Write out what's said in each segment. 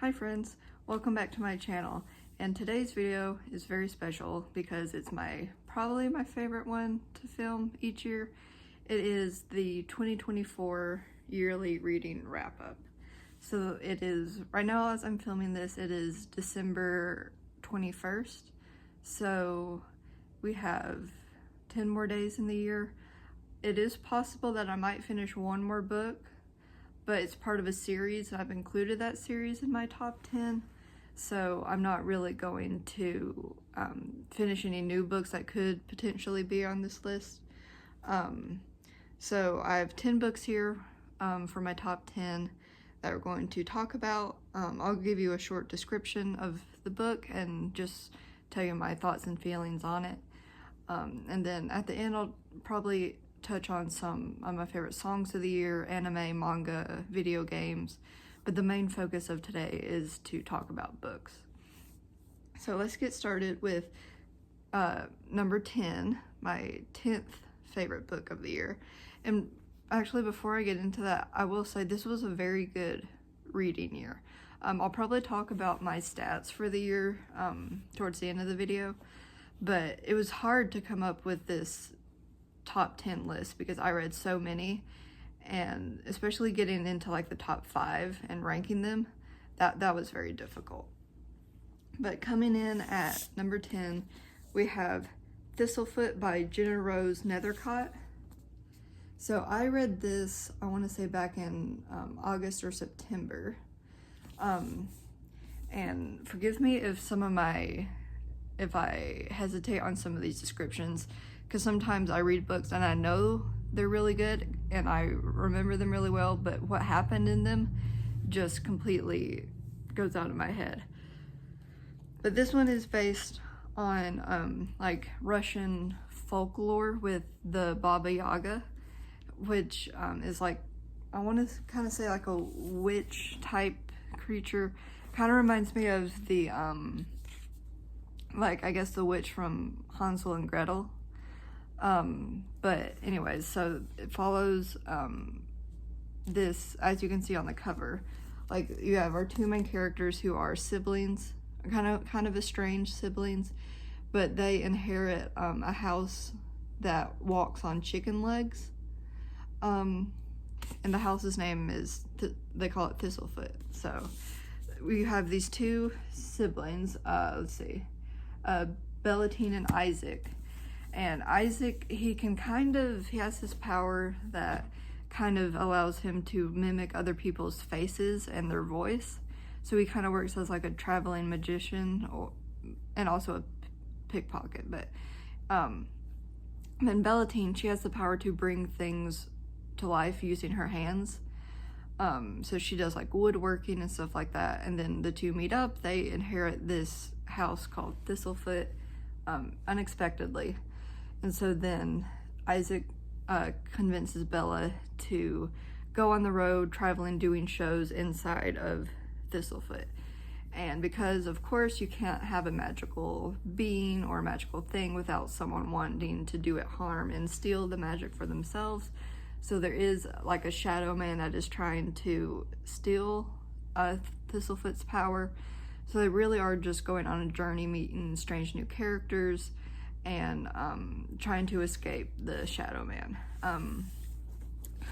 Hi friends, welcome back to my channel, and today's video is very special because it's probably my favorite one to film each year. It is the 2024 yearly reading wrap-up. So it is, right now as I'm filming this, it is December 21st, so we have 10 more days in the year. It is possible that I might finish one more book, but it's part of a series, and I've included that series in my top 10. So I'm not really going to finish any new books that could potentially be on this list. So I have 10 books here for my top 10 that we're going to talk about. I'll give you a short description of the book and just tell you my thoughts and feelings on it. And then at the end, I'll probably touch on some of my favorite songs of the year, anime, manga, video games, but the main focus of today is to talk about books. So let's get started with number 10, my 10th favorite book of the year. And actually, before I get into that, I will say this was a very good reading year. I'll probably talk about my stats for the year towards the end of the video, but it was hard to come up with this top 10 list because I read so many, and especially getting into like the top 5 and ranking them, that was very difficult. But coming in at number 10, we have Thistlefoot by Jenna Rose Nethercott. So I read this, I want to say back in August or September. And forgive me if I hesitate on some of these descriptions, because sometimes I read books and I know they're really good and I remember them really well, but what happened in them just completely goes out of my head. But this one is based on like Russian folklore with the Baba Yaga, which is like, I want to kind of say like a witch type creature. Kind of reminds me of the like, I guess the witch from Hansel and Gretel. But anyways, so it follows this, as you can see on the cover. Like, you have our two main characters who are siblings, kind of estranged siblings, but they inherit a house that walks on chicken legs. And the house's name is, they call it Thistlefoot. So we have these two siblings, let's see, Bellatine and Isaac. And Isaac, he has this power that kind of allows him to mimic other people's faces and their voice. So he kind of works as like a traveling magician and also a pickpocket. But then Bellatine, she has the power to bring things to life using her hands. So she does like woodworking and stuff like that. And then the two meet up, they inherit this house called Thistlefoot unexpectedly. And so then Isaac convinces Bella to go on the road, traveling, doing shows inside of Thistlefoot. And because, of course, you can't have a magical being or a magical thing without someone wanting to do it harm and steal the magic for themselves. So there is like a shadow man that is trying to steal Thistlefoot's power. So they really are just going on a journey, meeting strange new characters, and trying to escape the Shadow Man.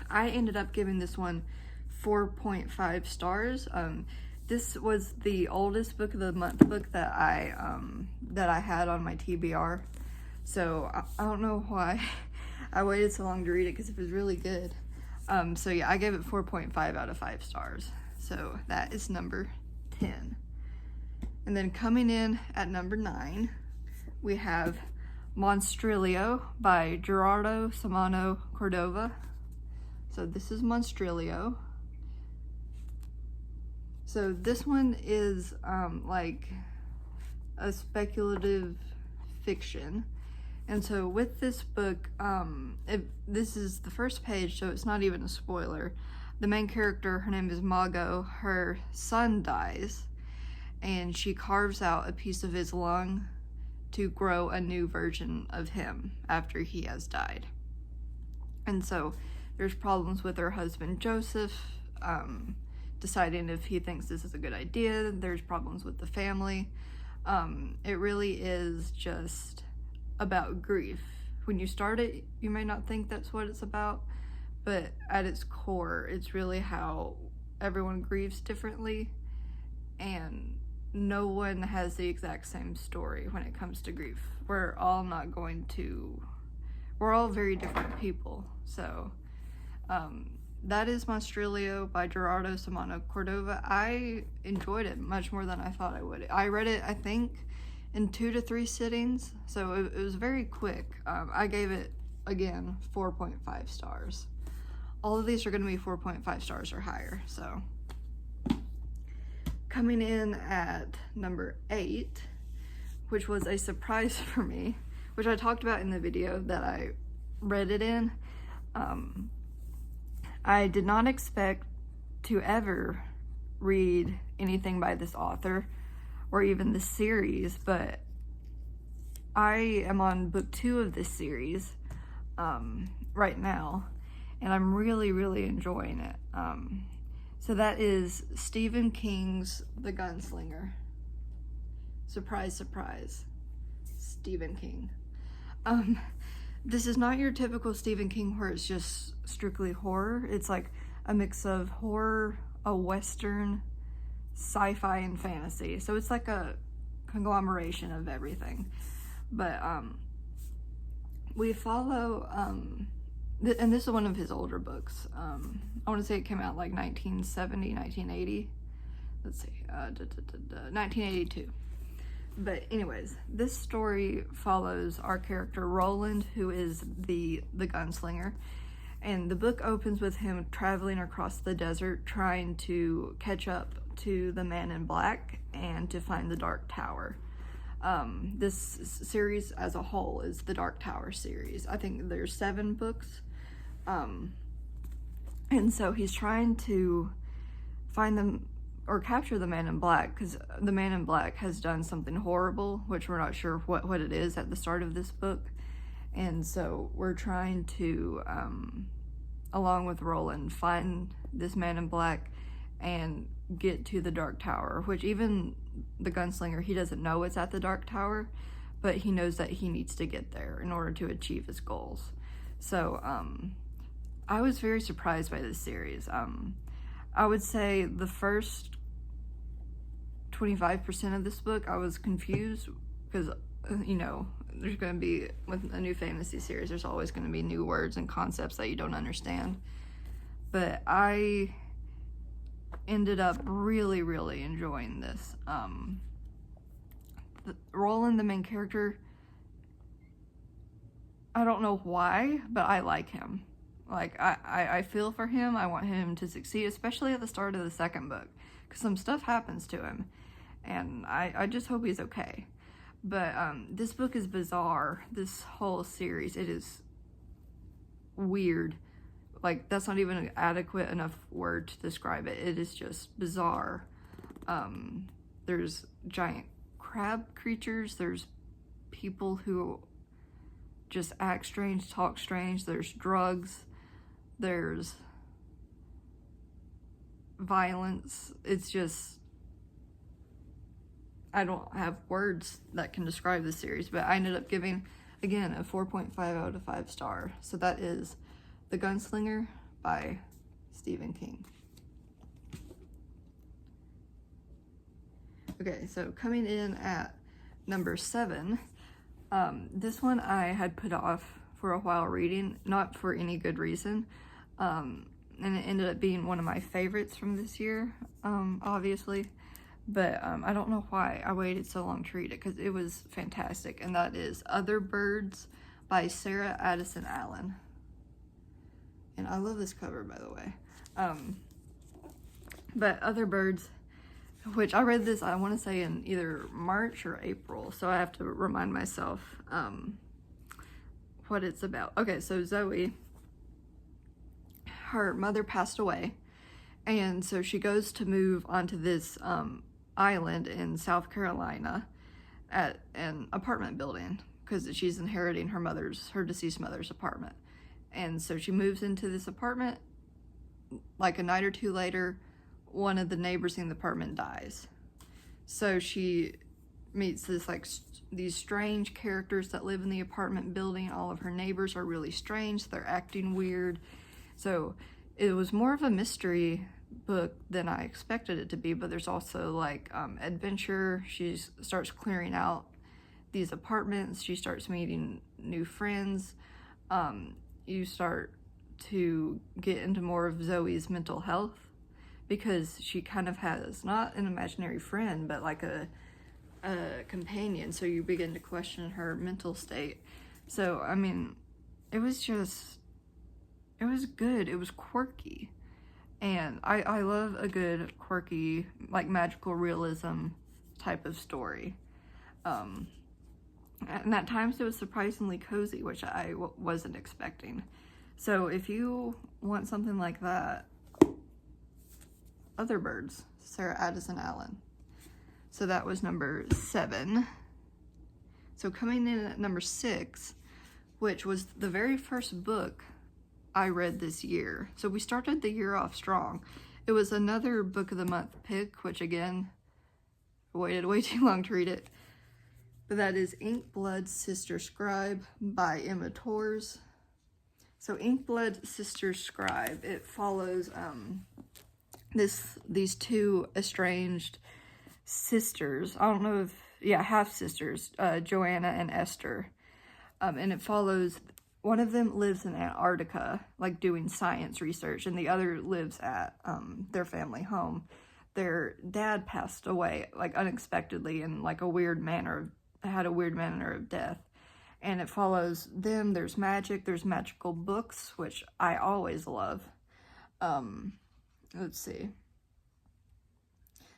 I ended up giving this one 4.5 stars. This was the oldest book of the month book that I had on my TBR. So I don't know why I waited so long to read it, because it was really good. So yeah, I gave it 4.5 out of 5 stars. So that is number 10. And then coming in at number 9, we have Monstrilio by Gerardo Samano Cordova. So this is Monstrilio. So this one is like a speculative fiction. And so with this book, this is the first page, so it's not even a spoiler. The main character, her name is Mago, her son dies, and she carves out a piece of his lung to grow a new version of him after he has died. And so there's problems with her husband Joseph deciding if he thinks this is a good idea. There's problems with the family. It really is just about grief. When you start it, you may not think that's what it's about, but at its core, it's really how everyone grieves differently, and no one has the exact same story when it comes to grief. We're all very different people. So that is Monstrilio by Gerardo Samano Cordova. I enjoyed it much more than I thought I would. I read it, I think, in 2 to 3 sittings, so it was very quick. I gave it, again, 4.5 stars. All of these are going to be 4.5 stars or higher. So coming in at number 8, which was a surprise for me, which I talked about in the video that I read it in. I did not expect to ever read anything by this author or even this series, but I am on book 2 of this series right now, and I'm really, really enjoying it. So that is Stephen King's The Gunslinger. Surprise, surprise. Stephen King. This is not your typical Stephen King where it's just strictly horror. It's like a mix of horror, a western, sci-fi, and fantasy. So it's like a conglomeration of everything. But we follow, and this is one of his older books. I want to say it came out like 1970, 1980. Let's see, 1982. But anyways, this story follows our character Roland, who is the gunslinger, and the book opens with him traveling across the desert trying to catch up to the man in black and to find the Dark Tower. This series as a whole is the Dark Tower series. I think there's 7 books, and so he's trying to find them or capture the man in black, because the man in black has done something horrible, which we're not sure what it is at the start of this book. And so we're trying to, along with Roland, find this man in black and get to the Dark Tower, which even the gunslinger, he doesn't know it's at the Dark Tower, but he knows that he needs to get there in order to achieve his goals. So I was very surprised by this series. I would say the first 25% of this book, I was confused because, you know, there's going to be, with a new fantasy series, there's always going to be new words and concepts that you don't understand. But I ended up really, really enjoying this. Roland, the main character, I don't know why, but I like him. Like, I feel for him. I want him to succeed, especially at the start of the second book, because some stuff happens to him, and I just hope he's okay. But this book is bizarre. This whole series, it is weird. Like, that's not even an adequate enough word to describe it. It is just bizarre. There's giant crab creatures. There's people who just act strange, talk strange. There's drugs. There's violence. It's just, I don't have words that can describe this series, but I ended up giving, again, a 4.5 out of 5 star. So that is The Gunslinger by Stephen King. Okay, so coming in at number 7, this one I had put off for a while reading, not for any good reason, and it ended up being one of my favorites from this year, obviously, but I don't know why I waited so long to read it, because it was fantastic, and that is Other Birds by Sarah Addison Allen. And I love this cover, by the way. But Other Birds, which I read this, I want to say in either March or April, so I have to remind myself what it's about. Okay, so Zoe, her mother passed away, and so she goes to move onto this island in South Carolina at an apartment building, because she's inheriting her deceased mother's apartment. And so she moves into this apartment. Like a night or two later, one of the neighbors in the apartment dies. So she meets this like these strange characters that live in the apartment building. All of her neighbors are really strange. They're acting weird. So it was more of a mystery book than I expected it to be, but there's also like adventure. She starts clearing out these apartments. She starts meeting new friends. You start to get into more of Zoe's mental health, because she kind of has not an imaginary friend, but like a companion. So you begin to question her mental state. So I mean, it was good. It was quirky, and I love a good quirky, like magical realism type of story. And at times it was surprisingly cozy, which I wasn't expecting. So if you want something like that, Other Birds, Sarah Addison Allen. So that was number 7. So coming in at number 6, which was the very first book I read this year. So we started the year off strong. It was another book of the month pick, which again, I waited way too long to read it. But that is Inkblood Sister Scribe by Emma Torres. So Inkblood Sister Scribe, it follows these two estranged sisters. I don't know if, half sisters, Joanna and Esther. And it follows, one of them lives in Antarctica, like doing science research, and the other lives at their family home. Their dad passed away, like unexpectedly, in like a weird manner of death. And it follows them. There's magic, there's magical books, which I always love. Let's see.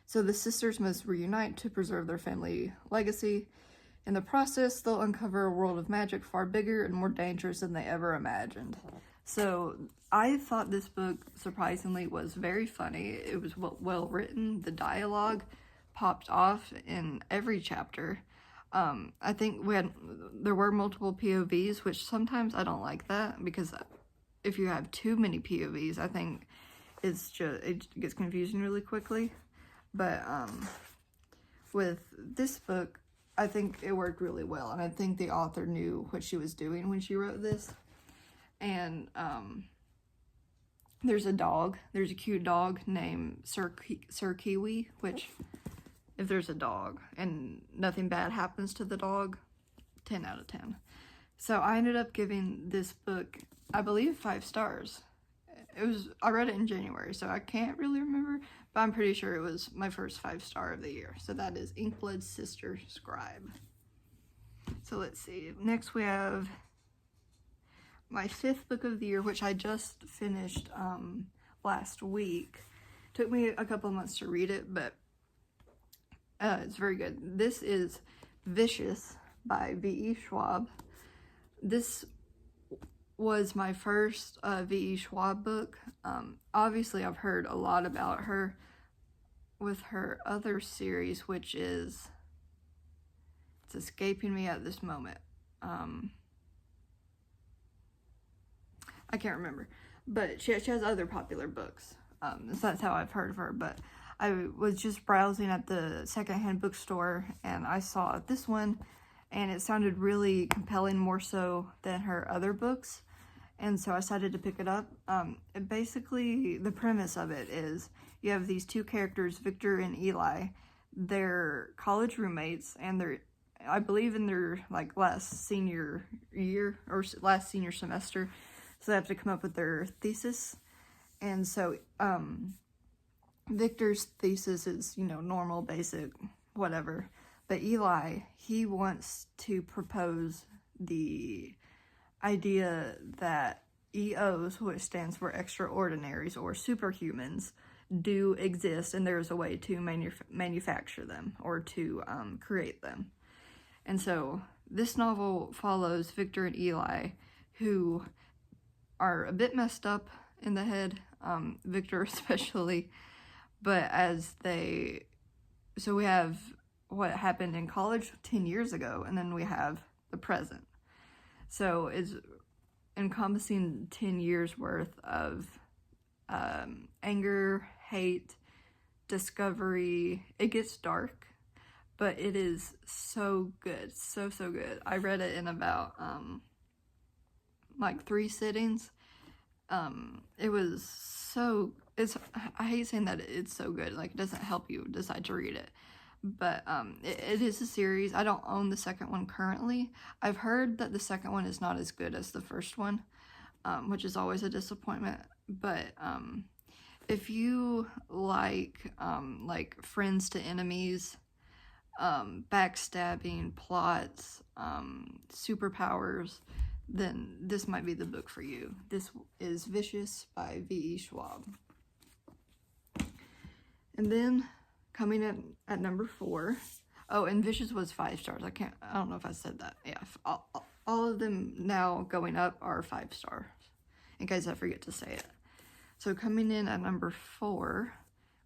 So the sisters must reunite to preserve their family legacy. In the process, they'll uncover a world of magic far bigger and more dangerous than they ever imagined. So I thought this book, surprisingly, was very funny. It was well written. The dialogue popped off in every chapter. I think there were multiple POVs, which sometimes I don't like that, because if you have too many POVs, I think it gets confusing really quickly. But with this book, I think it worked really well, and I think the author knew what she was doing when she wrote this. And there's a cute dog named Sir Kiwi, which, if there's a dog and nothing bad happens to the dog, 10 out of 10. So I ended up giving this book, I believe, 5 stars. I read it in January, so I can't really remember, but I'm pretty sure it was my first 5-star of the year. So that is Inkblood Sister Scribe. So let's see. Next we have my 5th book of the year, which I just finished last week. Took me a couple of months to read it, but it's very good. This is Vicious by V.E. Schwab. This was my first V.E. Schwab book. Obviously, I've heard a lot about her with her other series, which is, it's escaping me at this moment. I can't remember, but she has other popular books. So that's how I've heard of her. But I was just browsing at the secondhand bookstore, and I saw this one, and it sounded really compelling, more so than her other books. And so I decided to pick it up. Basically, the premise of it is you have these two characters, Victor and Eli. They're college roommates, and I believe in their like last senior year or last senior semester. So they have to come up with their thesis. And so Victor's thesis is, normal, basic, whatever. But Eli, he wants to propose the idea that EOs, which stands for extraordinaries or superhumans, do exist, and there is a way to manufacture them or to create them. And so this novel follows Victor and Eli, who are a bit messed up in the head, Victor especially, but so we have what happened in college 10 years ago, and then we have the present. So it's encompassing 10 years worth of anger, hate, discovery. It gets dark, but it is so good. So good. I read it in about like 3 sittings. It was so, I hate saying that it's so good, like it doesn't help you decide to read it, but it is a series. I don't own the second one currently. I've heard that the second one is not as good as the first one, which is always a disappointment, but if you like friends to enemies, backstabbing, plots, superpowers, then this might be the book for you. This is Vicious by V.E. Schwab. And then coming in at number 4. Oh, and Vicious was 5 stars. I don't know if I said that. Yeah, all of them now going up are 5 stars, in case I forget to say it. So coming in at number 4,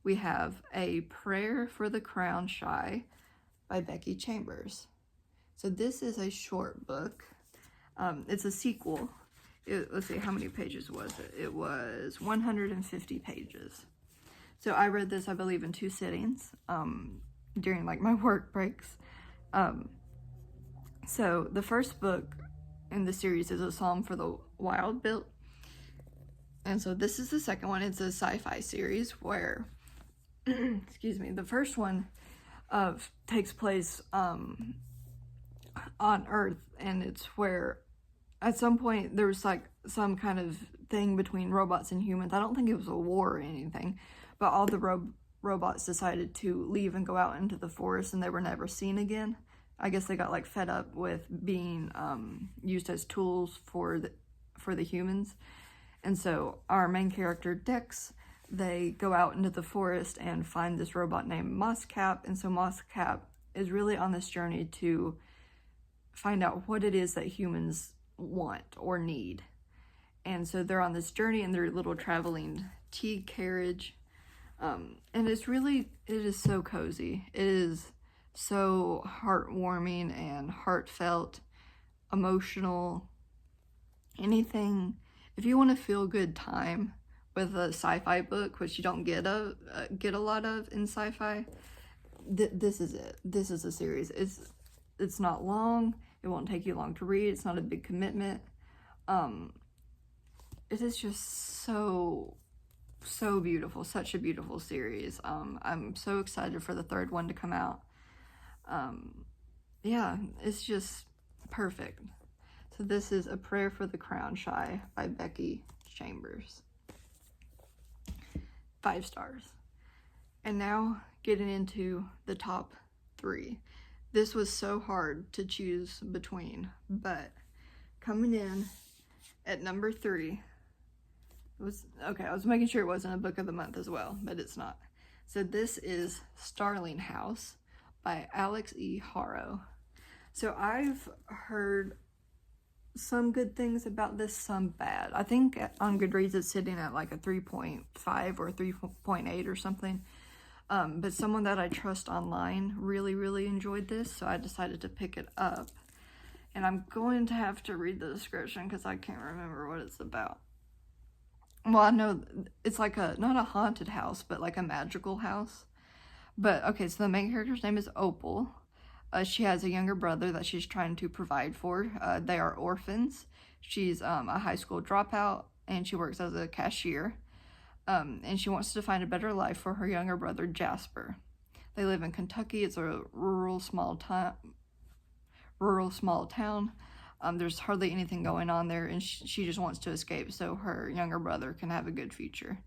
we have A Prayer for the Crown Shy by Becky Chambers. So this is a short book. It's a sequel. Let's see, how many pages was it? It was 150 pages. So I read this, I believe, in 2 sittings during like my work breaks. So the first book in the series is A Psalm for the Wild Built. And so this is the second one. It's a sci-fi series where, excuse me, the first one takes place on Earth, and it's where at some point there was like some kind of thing between robots and humans. I don't think it was a war or anything, but all the robots decided to leave and go out into the forest, and they were never seen again. I guess they got like fed up with being used as tools for the humans. And so our main character, Dex, they go out into the forest and find this robot named Mosscap. And so Mosscap is really on this journey to find out what it is that humans want or need. And so they're on this journey in their little traveling tea carriage. And it is so cozy. It is so heartwarming and heartfelt, emotional, anything. If you want to feel good time with a sci-fi book, which you don't get a lot of in sci-fi, this is it. This is a series. It's not long. It won't take you long to read. It's not a big commitment. It is just so beautiful. Such a beautiful series. I'm so excited for the 3rd one to come out. Yeah, it's just perfect. So this is A Prayer for the Crown Shy by Becky Chambers. 5 stars. And now getting into the top 3. This was so hard to choose between, but coming in at number 3 was, okay, I was making sure it wasn't a book of the month as well, but it's not. So this is Starling House by Alex E. Harrow. So I've heard some good things about this, some bad. I think on Goodreads it's sitting at like a 3.5 or 3.8 or something. But someone that I trust online really enjoyed this, so I decided to pick it up. And I'm going to have to read the description because I can't remember what it's about. Well, I know it's like not a haunted house, but like a magical house. But okay, so the main character's name is Opal. She has a younger brother that she's trying to provide for. They are orphans. She's a high school dropout, and she works as a cashier. And she wants to find a better life for her younger brother, Jasper. They live in Kentucky. It's a rural small town. There's hardly anything going on there, and she just wants to escape so her younger brother can have a good future.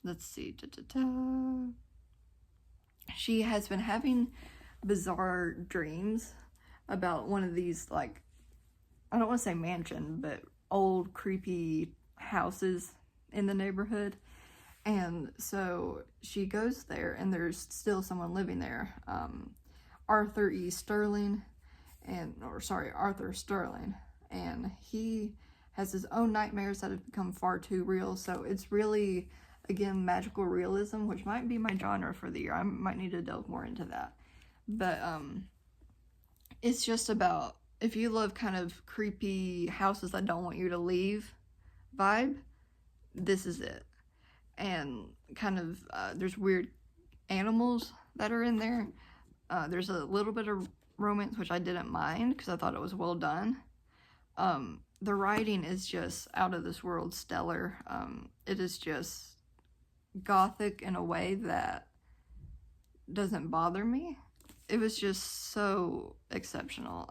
Let's see. She has been having bizarre dreams about one of these, like, I don't want to say mansion, but old creepy houses in the neighborhood. And so she goes there, and there's still someone living there, Arthur Sterling, and he has his own nightmares that have become far too real. So it's really, again, magical realism, which might be my genre for the year. I might need to delve more into that. But it's just about, if you love kind of creepy houses that don't want you to leave vibe, this is it. and kind of there's weird animals that are in there. There's a little bit of romance, which I didn't mind because I thought it was well done. The writing is just out of this world stellar. It is just gothic in a way that doesn't bother me. It was just so exceptional.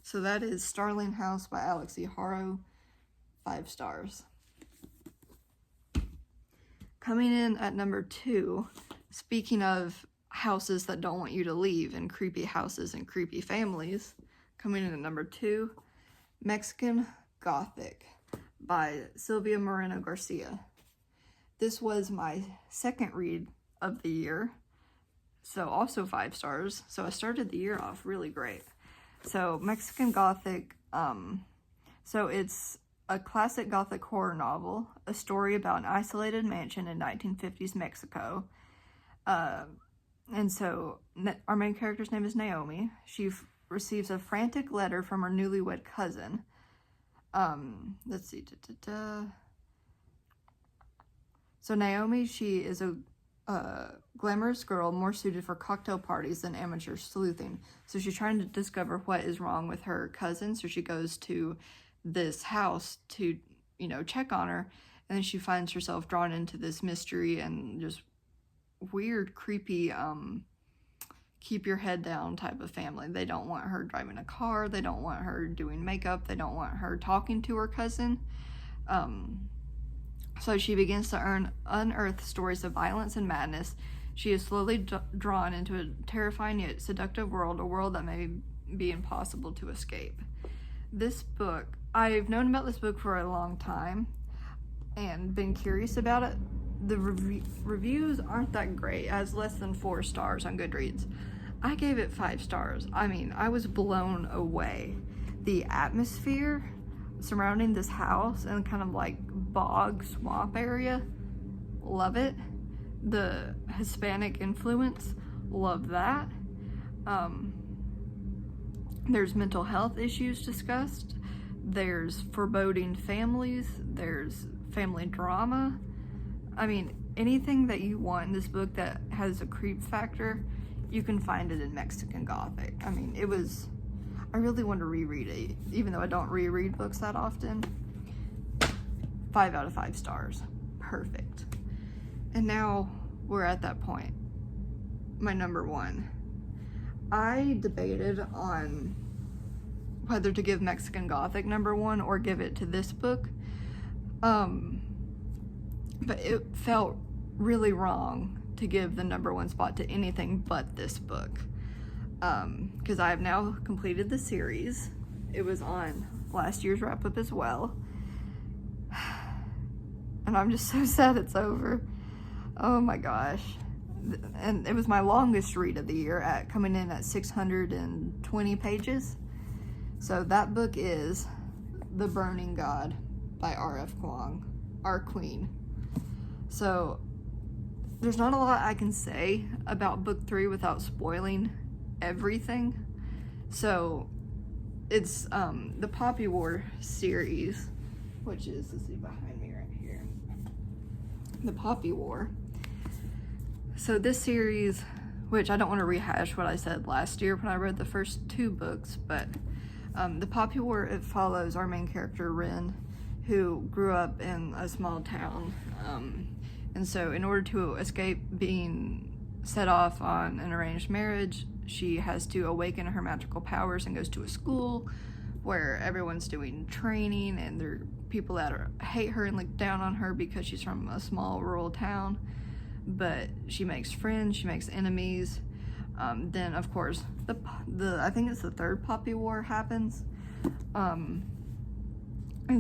So that is Starling House by Alex E. Haro, 5 stars. Coming in at number 2, speaking of houses that don't want you to leave and creepy houses and creepy families, coming in at number 2, Mexican Gothic by Silvia Moreno Garcia. This was my second read of the year, so also 5 stars. So I started the year off really great. So Mexican Gothic, so it's a classic Gothic horror novel, a story about an isolated mansion in 1950s Mexico. And so our main character's name is Naomi. She receives a frantic letter from her newlywed cousin. Let's see. So Naomi, she is a glamorous girl more suited for cocktail parties than amateur sleuthing. So she's trying to discover what is wrong with her cousin. So she goes to this house to, check on her. And then she finds herself drawn into this mystery and just weird, creepy, keep your head down type of family. They don't want her driving a car. They don't want her doing makeup. They don't want her talking to her cousin. So she begins to unearth stories of violence and madness. She is slowly drawn into a terrifying yet seductive world, a world that may be impossible to escape. This book, I've known about this book for a long time and been curious about it. The reviews aren't that great. It has less than 4 stars on Goodreads. I gave it 5 stars. I mean, I was blown away. The atmosphere surrounding this house and kind of like bog swamp area, love it. The Hispanic influence, love that. There's mental health issues discussed. There's foreboding families. There's family drama. I mean, anything that you want in this book that has a creep factor, you can find it in Mexican Gothic. I mean, I really want to reread it, even though I don't reread books that often. 5 out of 5 stars. Perfect. And now we're at that point. My number 1. I debated on whether to give Mexican Gothic number 1 or give it to this book. But it felt really wrong to give the number 1 spot to anything but this book. Because I have now completed the series. It was on last year's wrap-up as well. And I'm just so sad it's over. Oh my gosh. And it was my longest read of the year, coming in at 620 pages. So that book is The Burning God by R.F. Kuang, our queen. So there's not a lot I can say about book 3 without spoiling everything. So it's the Poppy War series, which is, let's see, behind me right here, the Poppy War. So this series, which I don't want to rehash what I said last year when I read the first 2 books, but the Poppy War, it follows our main character Rin, who grew up in a small town, and so in order to escape being set off on an arranged marriage, she has to awaken her magical powers and goes to a school where everyone's doing training, and there are people that hate her and look down on her because she's from a small rural town. But she makes friends, she makes enemies. Then of course I think it's the 3rd Poppy War happens, and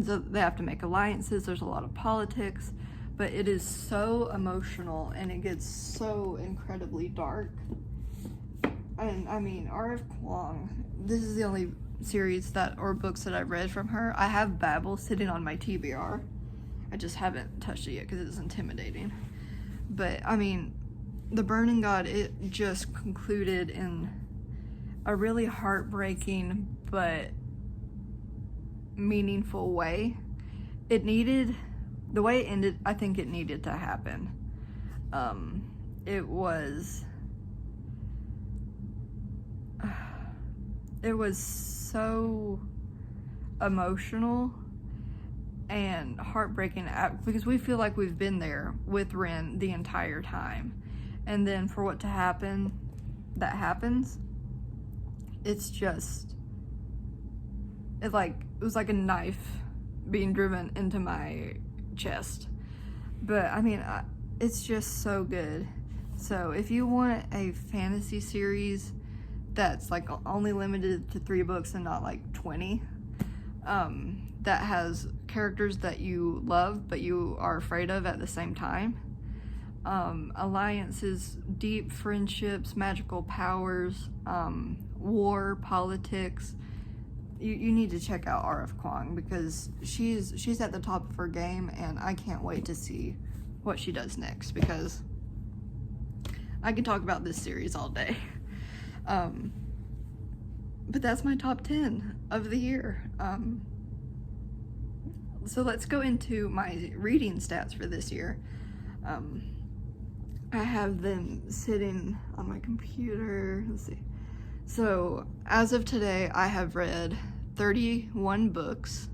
so they have to make alliances. There's a lot of politics, but it is so emotional and it gets so incredibly dark. And I mean, R.F. Kuang, this is the only series or books that I've read from her. I have Babel sitting on my TBR. I just haven't touched it yet because it's intimidating. But I mean, The Burning God, it just concluded in a really heartbreaking but meaningful way. It needed the way it ended, I think it needed to happen. It was so emotional and heartbreaking because we feel like we've been there with Ren the entire time, and then for what to happen that happens, it's just it was like a knife being driven into my chest. But I mean, it's just so good. So if you want a fantasy series that's like only limited to 3 books and not like 20, that has characters that you love but you are afraid of at the same time, alliances, deep friendships, magical powers, war, politics, you need to check out R.F. Kuang, because she's at the top of her game, and I can't wait to see what she does next, because I can talk about this series all day. But that's my top 10 of the year. So let's go into my reading stats for this year. I have them sitting on my computer. Let's see. So as of today, I have read 31 books.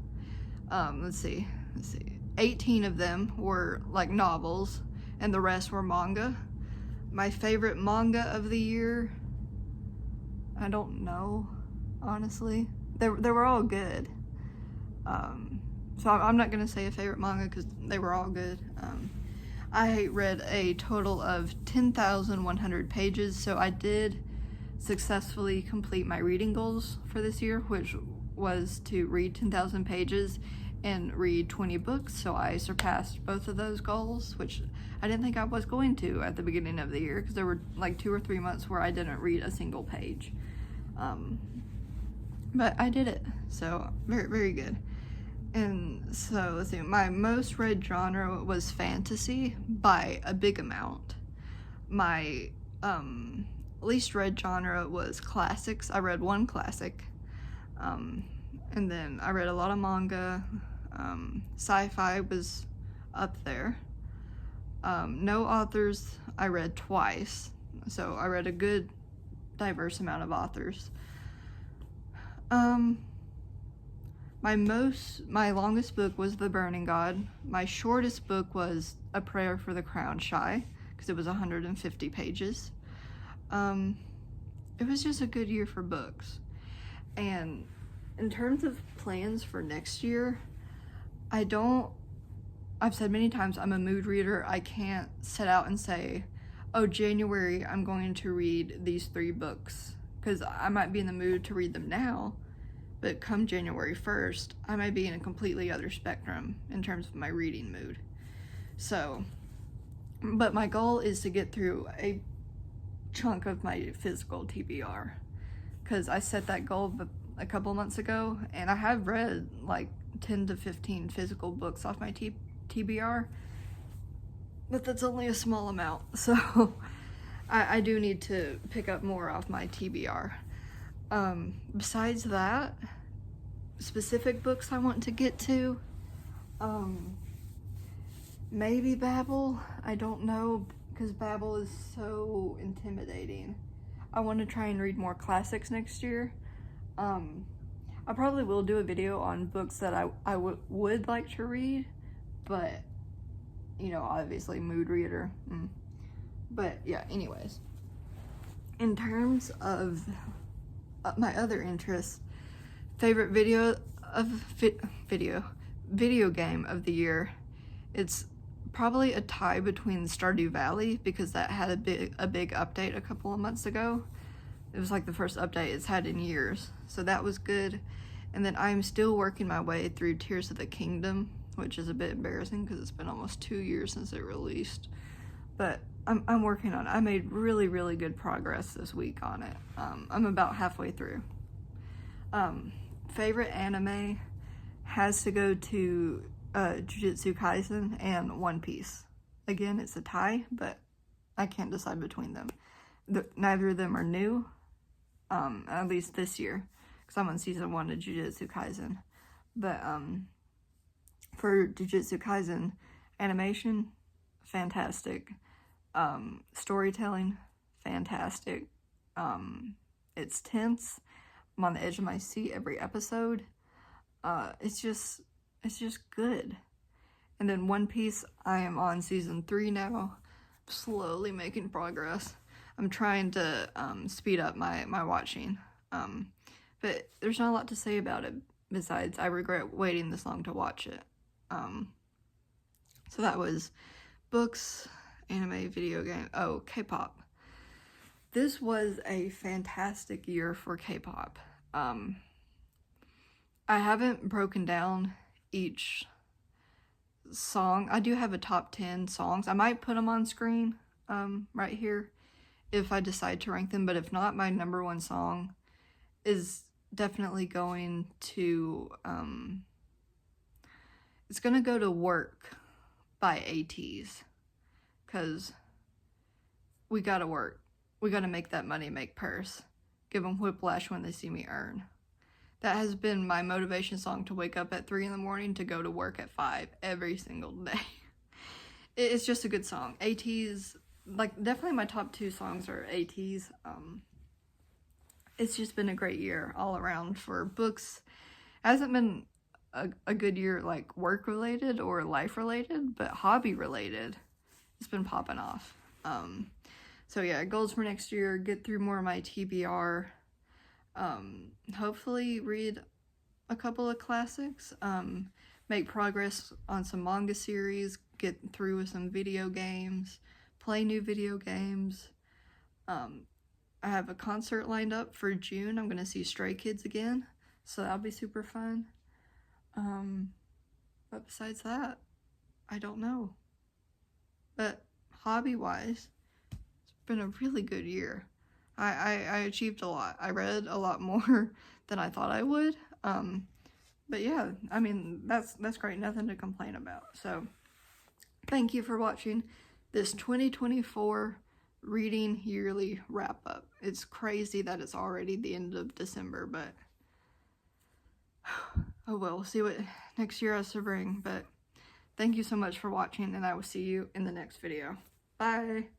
Let's see. 18 of them were like novels, and the rest were manga. My favorite manga of the year, I don't know, honestly. They were all good. So I'm not gonna say a favorite manga because they were all good. I read a total of 10,100 pages, so I did successfully complete my reading goals for this year, which was to read 10,000 pages and read 20 books. So I surpassed both of those goals, which I didn't think I was going to at the beginning of the year, because there were like 2 or 3 months where I didn't read a single page. But I did it, so very, very good. And so let's see, my most read genre was fantasy by a big amount. My least read genre was classics. I read 1 classic, and then I read a lot of manga. Sci-fi was up there. No authors I read twice, so I read a good diverse amount of authors. My longest book was The Burning God. My shortest book was A Prayer for the Crown Shy, because it was 150 pages. It was just a good year for books. And in terms of plans for next year, I've said many times, I'm a mood reader. I can't set out and say, oh, January, I'm going to read these 3 books, because I might be in the mood to read them now, but come January 1st, I might be in a completely other spectrum in terms of my reading mood. So, but my goal is to get through a chunk of my physical TBR, because I set that goal a couple months ago, and I have read like 10 to 15 physical books off my TBR, but that's only a small amount, so I do need to pick up more off my TBR. Besides that, specific books I want to get to, maybe Babel. I don't know, because Babel is so intimidating. I want to try and read more classics next year. I probably will do a video on books that I would like to read, but, you know, obviously mood reader. But yeah, anyways. In terms of my other interests, favorite video game of the year, it's probably a tie between Stardew Valley, because that had a big update a couple of months ago. It was like the first update it's had in years, so that was good. And then I'm still working my way through Tears of the Kingdom, which is a bit embarrassing because it's been almost 2 years since it released, but I'm working on it. I made really, really good progress this week on it. I'm about halfway through. Favorite anime has to go to Jujutsu Kaisen and One Piece. Again, it's a tie, but I can't decide between them. Neither of them are new, at least this year, because I'm on season 1 of Jujutsu Kaisen. But for Jujutsu Kaisen, Animation, fantastic. Storytelling, fantastic. It's tense. I'm on the edge of my seat every episode. It's just good. And then One Piece, I am on season 3 now, slowly making progress. I'm trying to speed up my watching, but there's not a lot to say about it besides I regret waiting this long to watch it. So that was books, anime, video game, K-pop. This was a fantastic year for K-pop. I haven't broken down each song. I do have a top 10 songs. I might put them on screen right here if I decide to rank them, but if not, my number 1 song is definitely going to it's gonna go to Work by ATEEZ, because we gotta work. We gotta make that money, make purse. Give them whiplash when they see me earn. That has been my motivation song to wake up at 3 in the morning to go to work at 5 every single day. It's just a good song. ATEEZ, like, definitely my top 2 songs are ATEEZ. It's just been a great year all around for books. It hasn't been a good year, like, work-related or life-related, but hobby-related. It's been popping off. So yeah, goals for next year, get through more of my TBR. Hopefully read a couple of classics, make progress on some manga series, get through with some video games, play new video games. I have a concert lined up for June. I'm gonna see Stray Kids again, so that'll be super fun. But besides that, I don't know. But hobby-wise, it's been a really good year. I achieved a lot. I read a lot more than I thought I would. But yeah, I mean, that's great. Nothing to complain about. So thank you for watching this 2024 reading yearly wrap up. It's crazy that it's already the end of December, but oh well, we'll see what next year has to bring. But thank you so much for watching, and I will see you in the next video. Bye!